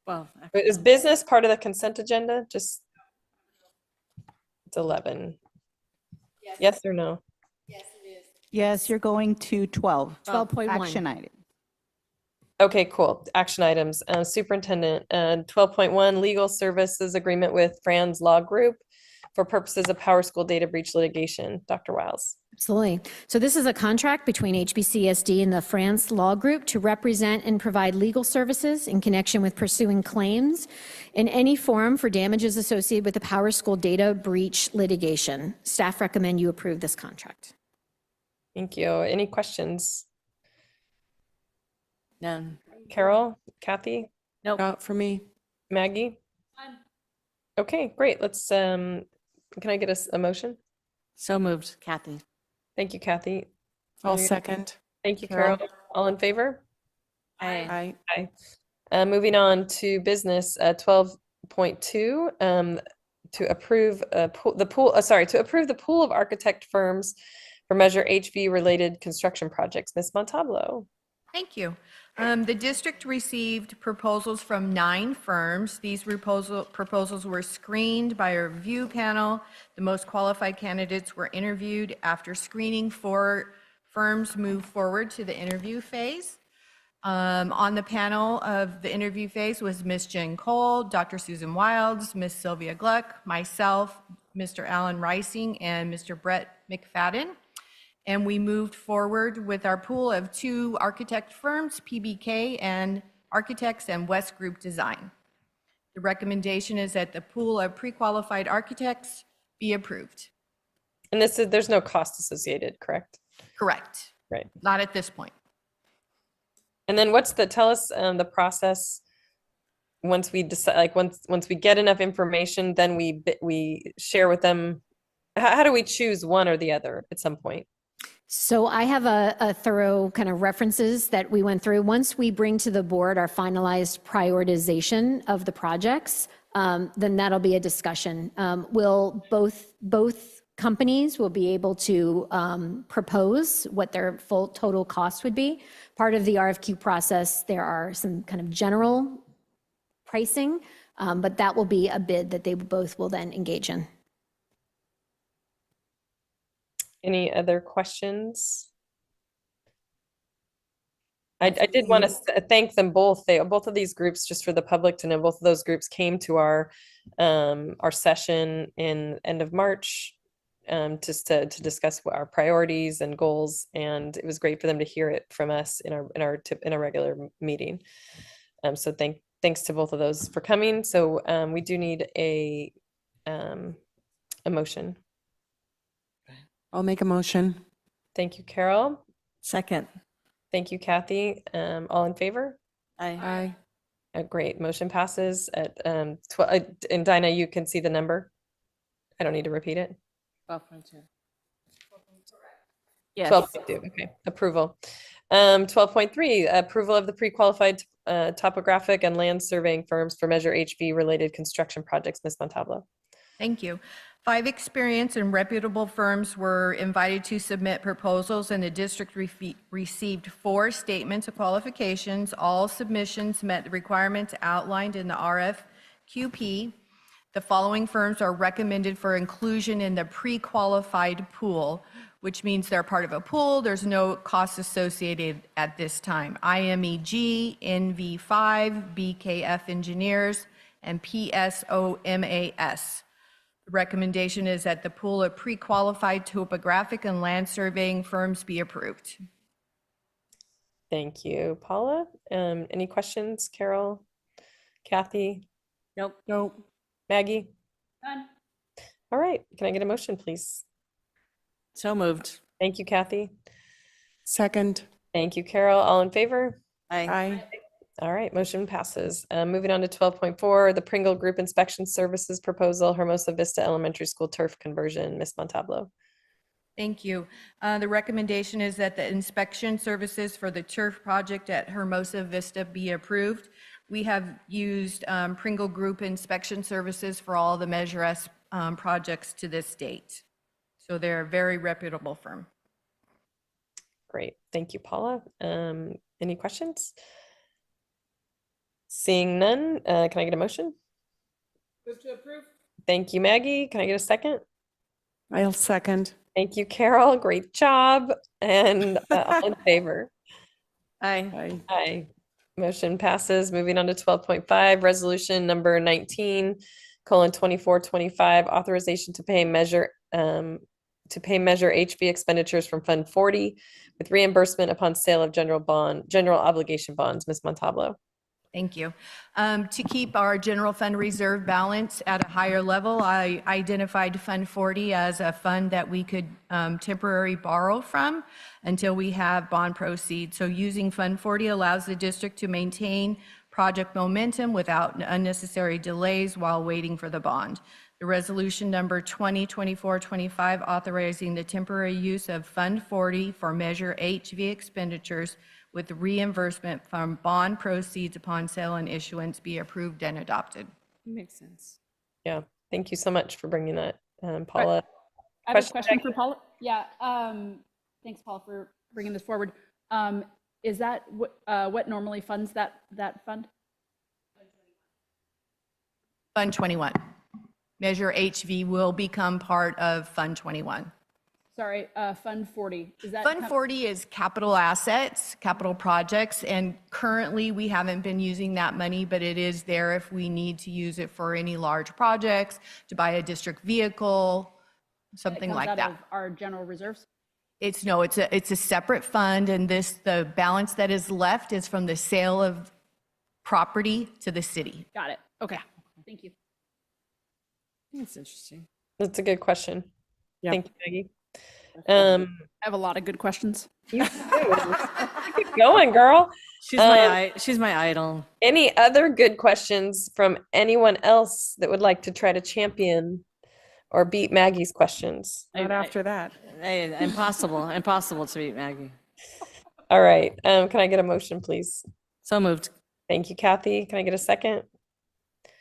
Well, is business part of the consent agenda? Just, it's 11. Yes or no? Yes, you're going to 12. 12.1. Action item. Okay, cool. Action items. Superintendent, 12.1, legal services agreement with Franz Law Group for purposes of Power School data breach litigation. Dr. Wiles. Absolutely. So this is a contract between HBCSD and the France Law Group to represent and provide legal services in connection with pursuing claims in any form for damages associated with the Power School data breach litigation. Staff recommend you approve this contract. Thank you. Any questions? None. Carol, Kathy, Not for me. Maggie? Okay, great. Let's, can I get a motion? So moved, Kathy. Thank you, Kathy. I'll second. Thank you, Carol. All in favor? Aye. Aye. Moving on to business, 12.2, to approve to approve the pool of architect firms for Measure HB related construction projects. Ms. Montalvo. Thank you. The district received proposals from 9 firms. These proposals were screened by a review panel. The most qualified candidates were interviewed. After screening, 4 firms moved forward to the interview phase. On the panel of the interview phase was Ms. Jen Cole, Dr. Susan Wilds, Ms. Sylvia Gluck, myself, Mr. Alan Rising, and Mr. Brett McFadden. And we moved forward with our pool of 2 architect firms, PBK and Architects and West Group Design. The recommendation is that the pool of pre-qualified architects be approved. And there's no cost associated, correct? Correct. Right. Not at this point. And then tell us the process once we decide, like once we get enough information, then we share with them. How do we choose one or the other at some point? So I have a thorough kind of references that we went through. Once we bring to the board our finalized prioritization of the projects, then that'll be a discussion. Will both companies will be able to propose what their full total cost would be. Part of the RFQ process, there are some kind of general pricing, but that will be a bid that they both will then engage in. Any other questions? I did want to thank them both. Both of these groups, just for the public to know, both of those groups came to our session in end of March, just to discuss what our priorities and goals, and it was great for them to hear it from us in a regular meeting. So thanks to both of those for coming. So we do need a motion. I'll make a motion. Thank you, Carol. Second. Thank you, Kathy. All in favor? Aye. Great. Motion passes at 12. And Dinah, you can see the number. I don't need to repeat it. 12.2. Yes. 12.2. Okay. Approval. 12.3, approval of the pre-qualified topographic and land surveying firms for Measure HB related construction projects. Ms. Montalvo. Thank you. 5 experienced and reputable firms were invited to submit proposals, and the district received 4 statements of qualifications. All submissions met the requirements outlined in the RFQP. The following firms are recommended for inclusion in the pre-qualified pool, which means they're part of a pool. There's no cost associated at this time. IMEG, NV5, BKF Engineers, and PSOMAS. The recommendation is that the pool of pre-qualified topographic and land surveying firms be approved. Thank you, Paula. Any questions, Carol, Kathy? Nope. Maggie? None. All right. Can I get a motion, please? So moved. Thank you, Kathy. Second. Thank you, Carol. All in favor? Aye. All right, motion passes. Moving on to 12.4, the Pringle Group Inspection Services Proposal, Hermosa Vista Elementary School turf conversion. Ms. Montalvo. Thank you. The recommendation is that the inspection services for the turf project at Hermosa Vista be approved. We have used Pringle Group Inspection Services for all the Measure S projects to this date. So they're a very reputable firm. Great. Thank you, Paula. Any questions? Seeing none, can I get a motion? Move to approve. Thank you, Maggie. Can I get a second? I'll second. Thank you, Carol. Great job. And all in favor? Aye. Aye. Aye. Motion passes. Moving on to 12.5, resolution number 19:2425, authorization to pay Measure HB expenditures from Fund 40 with reimbursement upon sale of general obligation bonds. Ms. Montalvo. Thank you. To keep our general fund reserve balance at a higher level, I identified Fund 40 as a fund that we could temporarily borrow from until we have bond proceeds. So using Fund 40 allows the district to maintain project momentum without unnecessary delays while waiting for the bond. The resolution number 2024-25 authorizing the temporary use of Fund 40 for Measure HV expenditures with reimbursement from bond proceeds upon sale and issuance be approved and adopted. Makes sense. Yeah, thank you so much for bringing that, Paula. I have a question for Paula. Yeah, thanks, Paula, for bringing this forward. Is that what normally funds that fund? Fund 21. Measure HV will become part of Fund 21. Sorry, Fund 40. Is that Fund 40 is capital assets, capital projects, and currently we haven't been using that money, but it is there if we need to use it for any large projects, to buy a district vehicle, something like out that. of our general reserves? It's a separate fund, and the balance that is left is from the sale of property to the city. Got it. Okay. Thank you. That's interesting. That's a good question. Yeah. Thank you, Maggie. I have a lot of good questions. You do. Keep going, girl. She's my idol. Any other good questions from anyone else that would like to try to champion or beat Maggie's questions? Not after that. Hey, impossible to beat Maggie. All right. Can I get a motion, please? So moved. Thank you, Kathy. Can I get a second?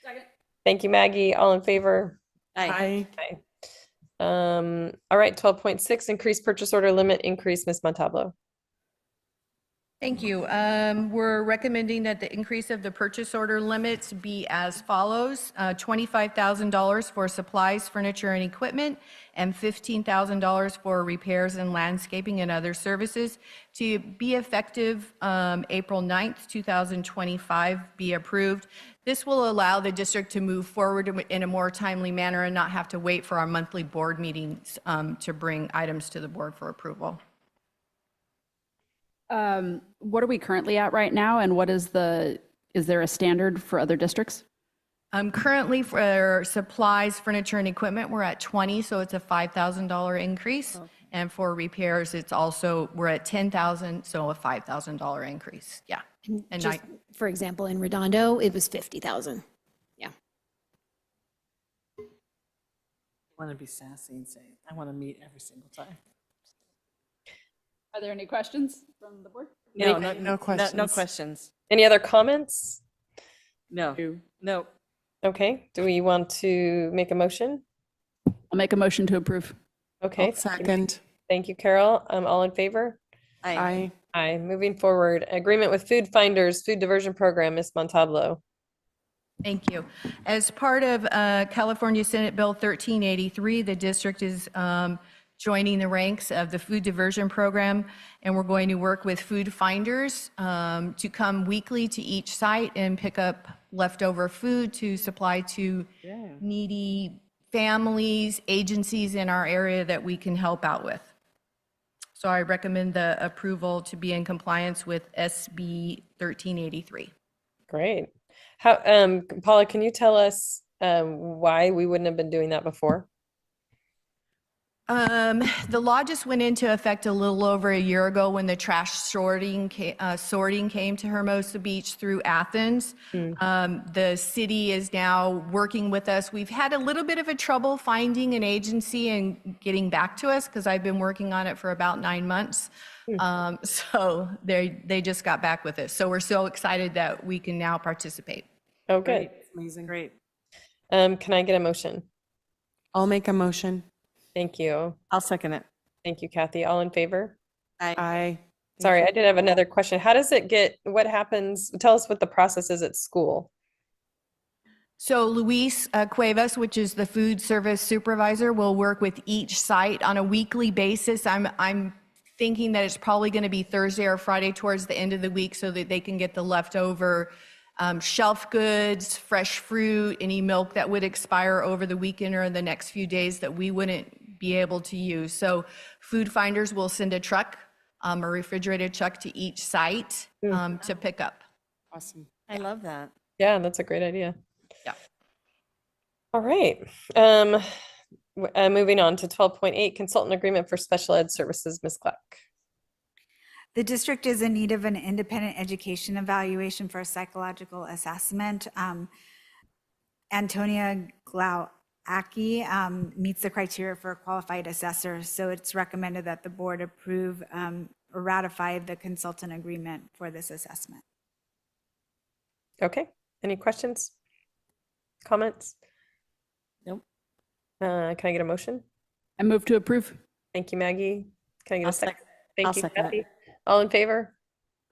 Second. Thank you, Maggie. All in favor? Aye. Aye. All right, 12.6, increase purchase order limit increase, Ms. Montalvo. Thank you. We're recommending that the increase of the purchase order limits be as follows: $25,000 for supplies, furniture, and equipment, and $15,000 for repairs and landscaping and other services to be effective April 9th, 2025, be approved. This will allow the district to move forward in a more timely manner and not have to wait for our monthly board meetings to bring items to the board for approval. What are we currently at right now, and is there a standard for other districts? Currently for supplies, furniture, and equipment, we're at 20, so it's a $5,000 increase. Oh. And for repairs, we're at 10,000, so a $5,000 increase. Yeah. And just, for example, in Redondo, it was 50,000. Yeah. I want to be sassy and say, I want to meet every single time. Are there any questions from the board? No questions. No questions. Any other comments? No. No. Okay, do we want to make a motion? I'll make a motion to approve. Okay. I'll second. Thank you, Carol. All in favor? Aye. Aye. Moving forward, agreement with Food Finders Food Diversion Program, Ms. Montalvo. Thank you. As part of California Senate Bill 1383, the district is joining the ranks of the food diversion program, and we're going to work with food finders to come weekly to each site and pick up leftover food to supply to needy families, agencies in our area that we can help out with. So I recommend the approval to be in compliance with SB 1383. Great. How, Paula, can you tell us why we wouldn't have been doing that before? The law just went into effect a little over a year ago when the trash sorting came to Hermosa Beach through Athens. The city is now working with us. We've had a little bit of a trouble finding an agency and getting back to us because I've been working on it for about 9 months. So they just got back with us. So we're so excited that we can now participate. Oh, good. Amazing. Great. Can I get a motion? I'll make a motion. Thank you. I'll second it. Thank you, Kathy. All in favor? Aye. Sorry, I did have another question. How does it get, what happens? Tell us what the process is at school. So Luis Cuevas, which is the food service supervisor, will work with each site on a weekly basis. I'm thinking that it's probably going to be Thursday or Friday towards the end of the week so that they can get the leftover shelf goods, fresh fruit, any milk that would expire over the weekend or in the next few days that we wouldn't be able to use. So food finders will send a truck, a refrigerated truck to each site to pick up. Awesome. I love that. Yeah, that's a great idea. Yeah. All right. Moving on to 12.8, consultant agreement for special ed services, Ms. Clark. The district is in need of an independent education evaluation for a psychological assessment. Antonia Glauacki meets the criteria for a qualified assessor, so it's recommended that the board approve or ratify the consultant agreement for this assessment. Okay. Any questions? Comments? Nope. Can I get a motion? I move to approve. Thank you, Maggie. Can I get a second? Thank I'll you, second it. Kathy. All in favor?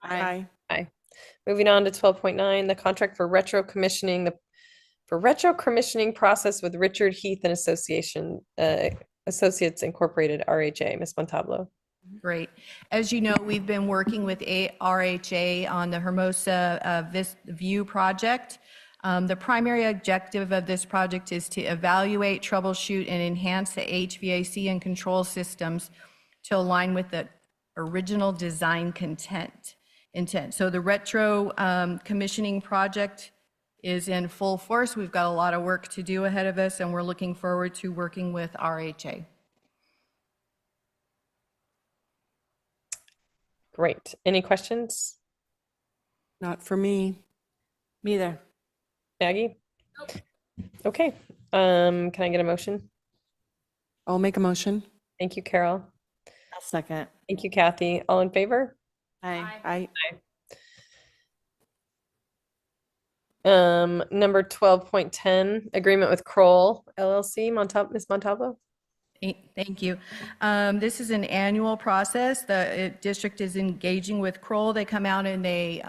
Aye. Aye. Moving on to 12.9, the contract for retro commissioning process with Richard Heath and Associates Incorporated, RHA. Ms. Montalvo. Great. As you know, we've been working with RHA on the Hermosa View project. The primary objective of this project is to evaluate, troubleshoot, and enhance the HVAC and control systems to align with the original design intent. So the retro commissioning project is in full force. We've got a lot of work to do ahead of us, and we're looking forward to working with RHA. Great. Any questions? Not for me. Me either. Maggie? Okay. Can I get a motion? I'll make a motion. Thank you, Carol. I'll second. Thank you, Kathy. All in favor? Aye. Number 12.10, agreement with Kroll LLC. Ms. Montalvo? Thank you. This is an annual process. The district is engaging with Kroll. They come out and they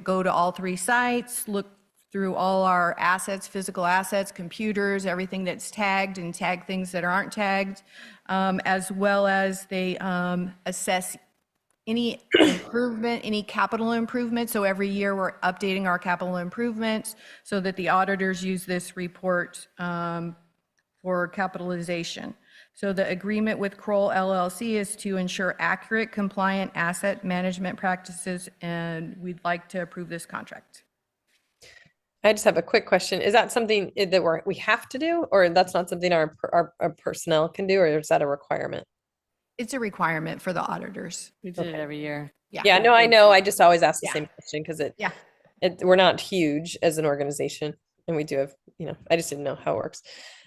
go to all 3 sites, look through all our assets, physical assets, computers, everything that's tagged, and tag things that aren't tagged, as well as they assess any improvement, any capital improvement. So every year we're updating our capital improvements so that the auditors use this report for capitalization. So the agreement with Kroll LLC is to ensure accurate, compliant asset management practices, and we'd like to approve this contract. I just have a quick question. Is that something that we have to do, or that's not something our personnel can do, or is that a requirement? It's a requirement for the auditors. We do it every year. Yeah, no, I know. I just always ask the same question because we're not huge as an organization, and we do have, I just didn't know how it works.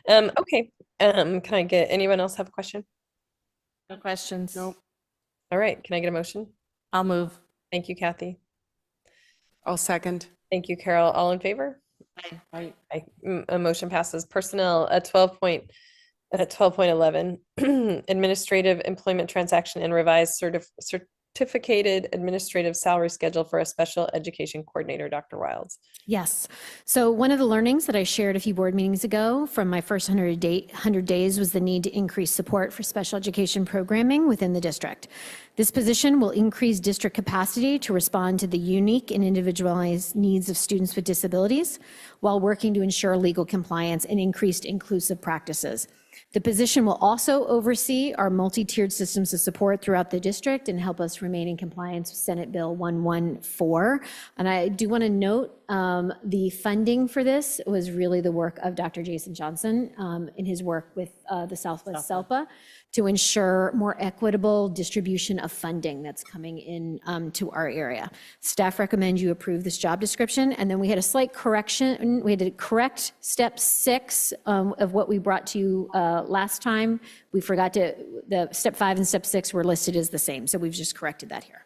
Okay. Can I get, anyone else have a question? No questions. Nope. All right. Can I get a motion? I'll move. Thank you, Kathy. I'll second. Thank you, Carol. All in favor? Aye. A motion passes. Personnel at 12.11, administrative employment transaction and revised certificated administrative salary schedule for a special education coordinator, Dr. Wilds. Yes. So one of the learnings that I shared a few board meetings ago from my first 100 days was the need to increase support for special education programming within the district. This position will increase district capacity to respond to the unique and individualized needs of students with disabilities while working to ensure legal compliance and increased inclusive practices. The position will also oversee our multi-tiered systems of support throughout the district and help us remain in compliance with Senate Bill 114. And I do want to note The funding for this was really the work of Dr. Jason Johnson in his work with the Southwest SELPA to ensure more equitable distribution of funding that's coming in to our area. Staff recommend you approve this job description. And then we had a slight correction. We had to correct step 6 of what we brought to you last time. We forgot to, the step 5 and step 6 were listed as the same. So we've just corrected that here.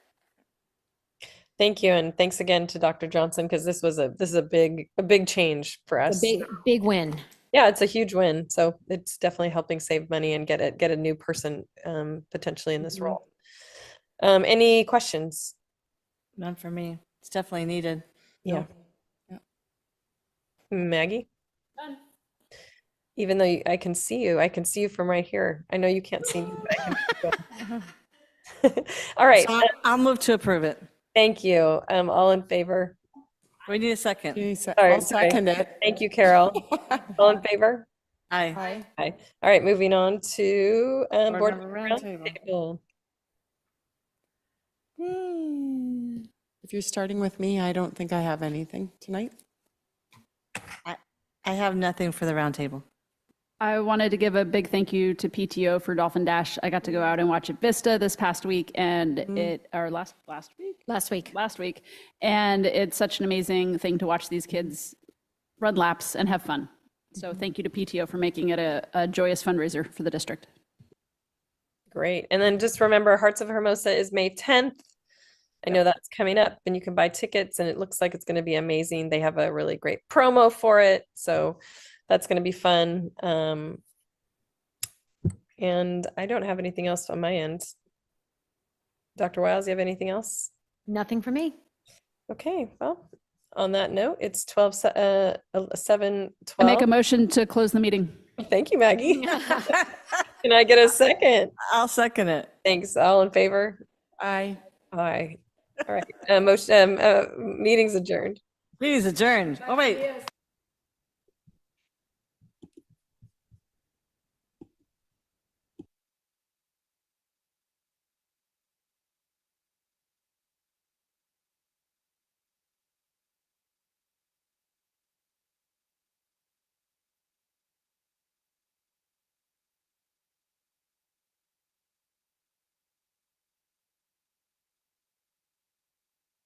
Thank you, and thanks again to Dr. Johnson, because this is a big change for us. A big win. Yeah, it's a huge win. So it's definitely helping save money and get a new person potentially in this role. Any questions? None for me. It's definitely needed. Yeah. Nope. Maggie? Even though I can see you from right here. I know you can't see me, but I can see you. All right. So I'll move to approve it. Thank you. All in favor? We need a second. Sorry, I'll second it. Thank you, Carol. All in favor? Aye. Aye. All right, moving on to board member roundtable. If you're starting with me, I don't think I have anything tonight. I have nothing for the roundtable. I wanted to give a big thank you to PTO for Dolphin Dash. I got to go out and watch at Vista this past week, and last week, and it's such an amazing thing to watch these kids run laps and have fun. So thank you to PTO for making it a joyous fundraiser for the district. Great. And then just remember, Hearts of Hermosa is May 10th. I know that's coming up, and you can buy tickets, and it looks like it's going to be amazing. They have a really great promo for it, so that's going to be fun. And I don't have anything else on my end. Dr. Wiles, you have anything else? Nothing for me. Okay, well, on that note, it's 7:12. I make a motion to close the meeting. Thank you, Maggie. Can I get a second? I'll second it. Thanks. All in favor? Aye. Aye. All right. Meeting's adjourned. Meeting's adjourned. Oh, wait.